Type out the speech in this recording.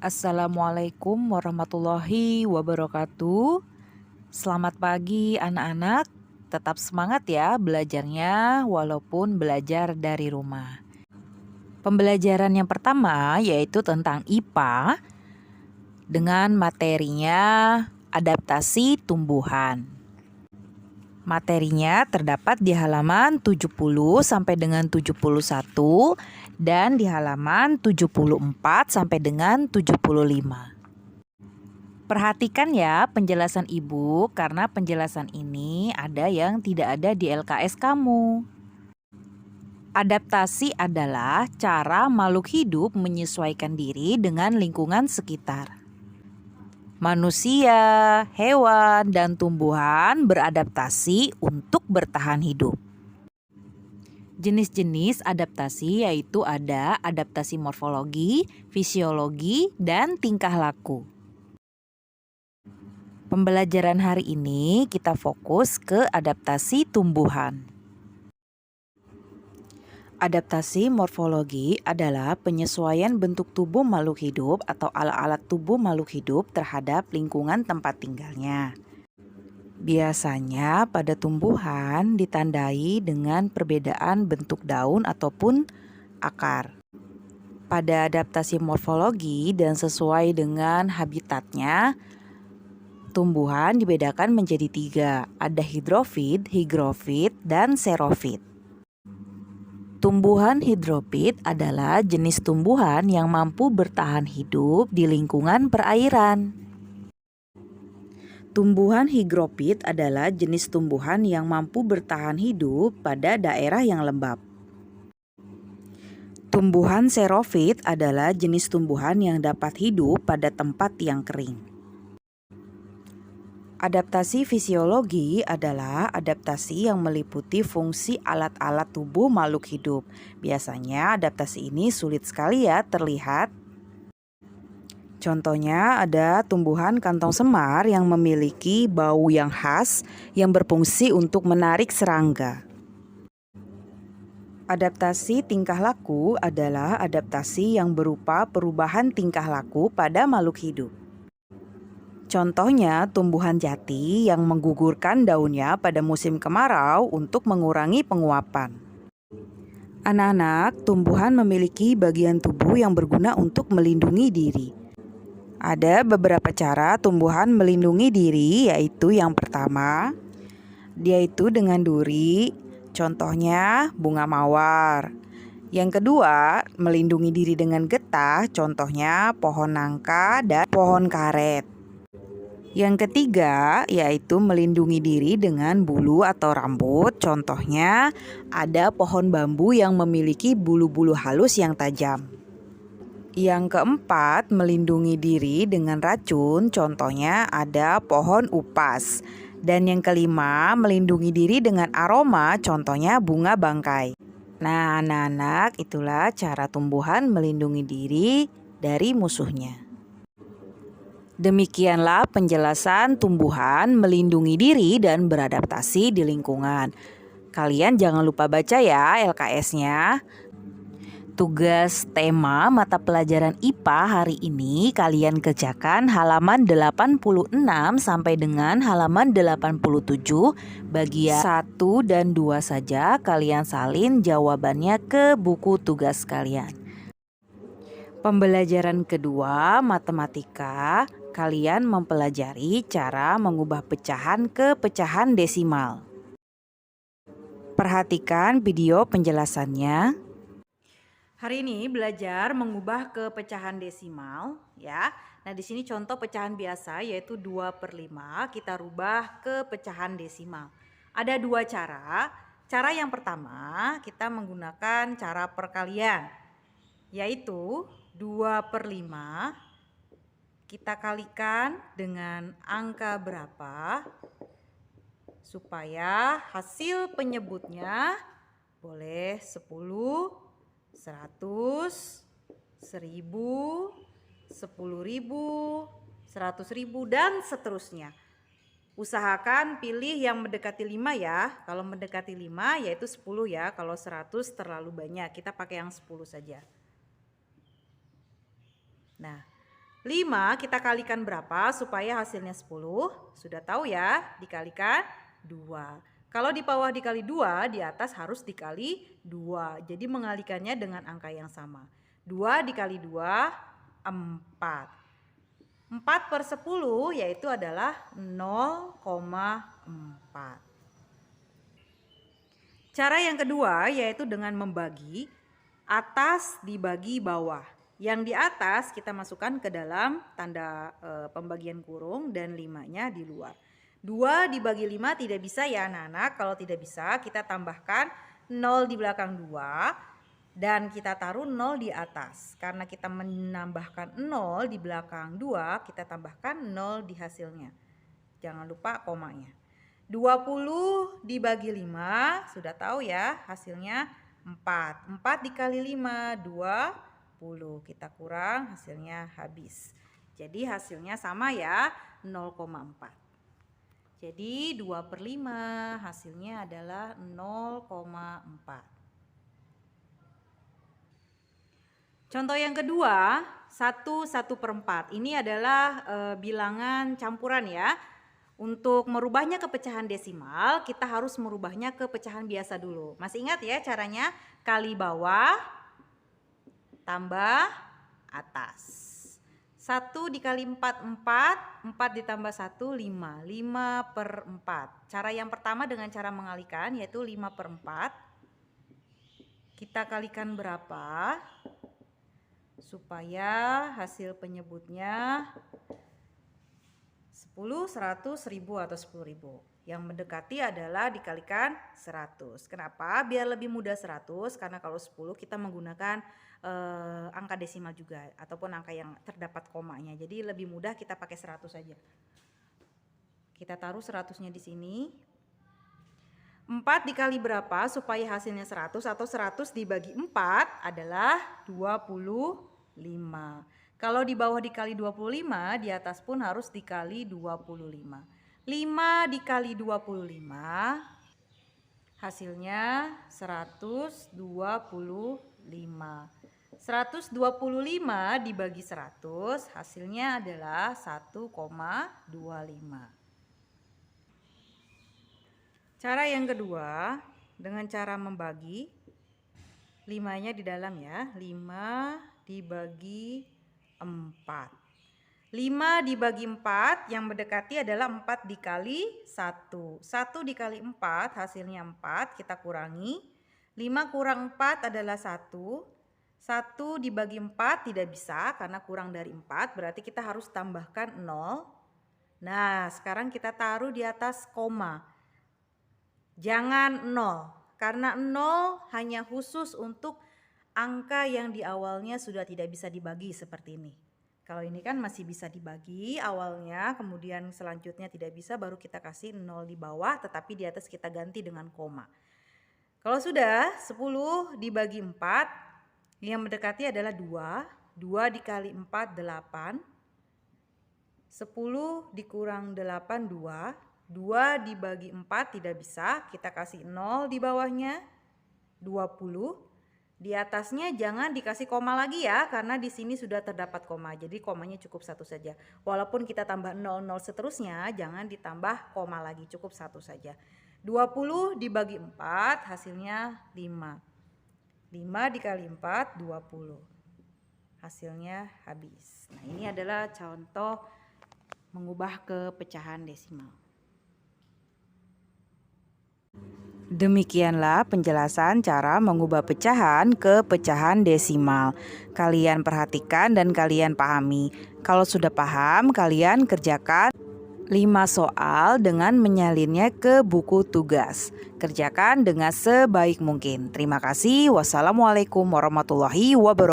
Assalamualaikum warahmatullahi wabarakatuh. Selamat pagi anak-anak. Tetap semangat ya belajarnya walaupun belajar dari rumah. Pembelajaran yang pertama yaitu tentang IPA dengan materinya adaptasi tumbuhan. Materinya terdapat di halaman 70 sampai dengan 71 dan di halaman 74 sampai dengan 75. Perhatikan ya penjelasan ibu karena penjelasan ini ada yang tidak ada di LKS kamu. Adaptasi adalah cara makhluk hidup menyesuaikan diri dengan lingkungan sekitar. Manusia, hewan, dan tumbuhan beradaptasi untuk bertahan hidup. Jenis-jenis adaptasi yaitu ada adaptasi morfologi, fisiologi, dan tingkah laku. Pembelajaran hari ini kita fokus ke adaptasi tumbuhan. Adaptasi morfologi adalah penyesuaian bentuk tubuh makhluk hidup atau alat-alat tubuh makhluk hidup terhadap lingkungan tempat tinggalnya. Biasanya pada tumbuhan ditandai dengan perbedaan bentuk daun ataupun akar. Pada adaptasi morfologi dan sesuai dengan habitatnya, tumbuhan dibedakan menjadi 3, ada hidrofit, higrofit, dan xerofit. Tumbuhan hidrofit adalah jenis tumbuhan yang mampu bertahan hidup di lingkungan perairan. Tumbuhan higrofit adalah jenis tumbuhan yang mampu bertahan hidup pada daerah yang lembab. Tumbuhan xerofit adalah jenis tumbuhan yang dapat hidup pada tempat yang kering. Adaptasi fisiologi adalah adaptasi yang meliputi fungsi alat-alat tubuh makhluk hidup. Biasanya adaptasi ini sulit sekali ya terlihat. Contohnya ada tumbuhan kantong semar yang memiliki bau yang khas yang berfungsi untuk menarik serangga. Adaptasi tingkah laku adalah adaptasi yang berupa perubahan tingkah laku pada makhluk hidup. Contohnya tumbuhan jati yang menggugurkan daunnya pada musim kemarau untuk mengurangi penguapan. Anak-anak, tumbuhan memiliki bagian tubuh yang berguna untuk melindungi diri. Ada beberapa cara tumbuhan melindungi diri, yaitu yang pertama, yaitu dengan duri, contohnya bunga mawar. Yang kedua, melindungi diri dengan getah, contohnya pohon nangka dan pohon karet. Yang ketiga, yaitu melindungi diri dengan bulu atau rambut. Contohnya, ada pohon bambu yang memiliki bulu-bulu halus yang tajam. Yang keempat, melindungi diri dengan racun. Contohnya, ada pohon upas. Dan yang kelima, melindungi diri dengan aroma. Contohnya, bunga bangkai. Nah, anak-anak, itulah cara tumbuhan melindungi diri dari musuhnya. Demikianlah penjelasan tumbuhan melindungi diri dan beradaptasi di lingkungan. Kalian jangan lupa baca ya LKS-nya. Tugas tema mata pelajaran IPA hari ini kalian kerjakan halaman 86 sampai dengan halaman 87, bagian 1 dan 2 saja. Kalian salin jawabannya ke buku tugas kalian. Pembelajaran kedua, matematika, kalian mempelajari cara mengubah pecahan ke pecahan desimal. Perhatikan video penjelasannya. Hari ini belajar mengubah ke pecahan desimal ya. Nah, di sini contoh pecahan biasa yaitu 2/5 kita rubah ke pecahan desimal. Ada 2 cara. Cara yang pertama kita menggunakan cara perkalian, yaitu 2/5 kita kalikan dengan angka berapa supaya hasil penyebutnya boleh 10, 100, 1000, 10.000, 100.000 dan seterusnya. Usahakan pilih yang mendekati 5 ya. Kalau mendekati 5 yaitu 10 ya. Kalau 100 terlalu banyak, kita pakai yang 10 saja. Nah, 5 kita kalikan berapa supaya hasilnya 10? Sudah tahu ya, dikalikan 2. Kalau di bawah dikali 2, di atas harus dikali 2. Jadi mengalikannya dengan angka yang sama. 2 dikali 2, 4. 4/10 yaitu adalah 0,4. Cara yang kedua yaitu dengan membagi atas dibagi bawah. Yang di atas kita masukkan ke dalam tanda pembagian kurung dan 5-nya di luar. 2 dibagi 5 tidak bisa ya anak-anak. Kalau tidak bisa kita tambahkan 0 di belakang 2 dan kita taruh 0 di atas. Karena kita menambahkan 0 di belakang 2, kita tambahkan 0 di hasilnya. Jangan lupa komanya. 20 dibagi 5, sudah tahu ya hasilnya 4. 4 dikali 5, 20. Kita kurang, hasilnya habis. Jadi hasilnya sama ya, 0,4. Jadi 2/5 hasilnya adalah 0,4. Contoh yang kedua, 1/4. Ini adalah bilangan campuran ya. Untuk merubahnya ke pecahan desimal, kita harus merubahnya ke pecahan biasa dulu. Masih ingat ya caranya? Kali bawah tambah atas. 1 dikali 4, 4. 4 ditambah 1, 5. 5/4. Cara yang pertama dengan cara mengalikan yaitu 5/4. Kita kalikan berapa? Supaya hasil penyebutnya 10, 100, 1000 atau 10.000. Yang mendekati adalah dikalikan 100. Kenapa? Biar lebih mudah 100, karena kalau 10 kita menggunakan angka desimal juga ataupun angka yang terdapat komanya. Jadi lebih mudah kita pakai 100 saja. Kita taruh 100-nya di sini. 4 dikali berapa supaya hasilnya 100 atau 100 dibagi 4 adalah 25. Kalau di bawah dikali 25, di atas pun harus dikali 25. 5 dikali 25, hasilnya 125. 125 dibagi 100, hasilnya adalah 1,25. Cara yang kedua, dengan cara membagi 5-nya di dalam ya, 5 dibagi 4. 5 dibagi 4 yang mendekati adalah 4 dikali 1. 1 dikali 4 hasilnya 4, kita kurangi. 5 kurang 4 adalah 1. 1 dibagi 4 tidak bisa karena kurang dari 4, berarti kita harus tambahkan 0. Nah, sekarang kita taruh di atas koma. Jangan 0, karena 0 hanya khusus untuk angka yang di awalnya sudah tidak bisa dibagi seperti ini. Kalau ini kan masih bisa dibagi awalnya, kemudian selanjutnya tidak bisa, baru kita kasih 0 di bawah, tetapi di atas kita ganti dengan koma. Kalau sudah 10 dibagi 4, yang mendekati adalah 2. 2 dikali 4, 8. 10 dikurang 8, 2. 2 dibagi 4 tidak bisa, kita kasih 0 di bawahnya, 20. Di atasnya jangan dikasih koma lagi ya, karena di sini sudah terdapat koma. Jadi komanya cukup 1 saja. Walaupun kita tambah 0, 0 seterusnya, jangan ditambah koma lagi, cukup 1 saja. 20 dibagi 4, hasilnya 5. 5 dikali 4, 20. Hasilnya habis. Nah, ini adalah contoh mengubah ke pecahan desimal. Demikianlah penjelasan cara mengubah pecahan ke pecahan desimal. Kalian perhatikan dan kalian pahami. Kalau sudah paham, kalian kerjakan 5 soal dengan menyalinnya ke buku tugas. Kerjakan dengan sebaik mungkin. Terima kasih. Wassalamualaikum warahmatullahi wabarakatuh.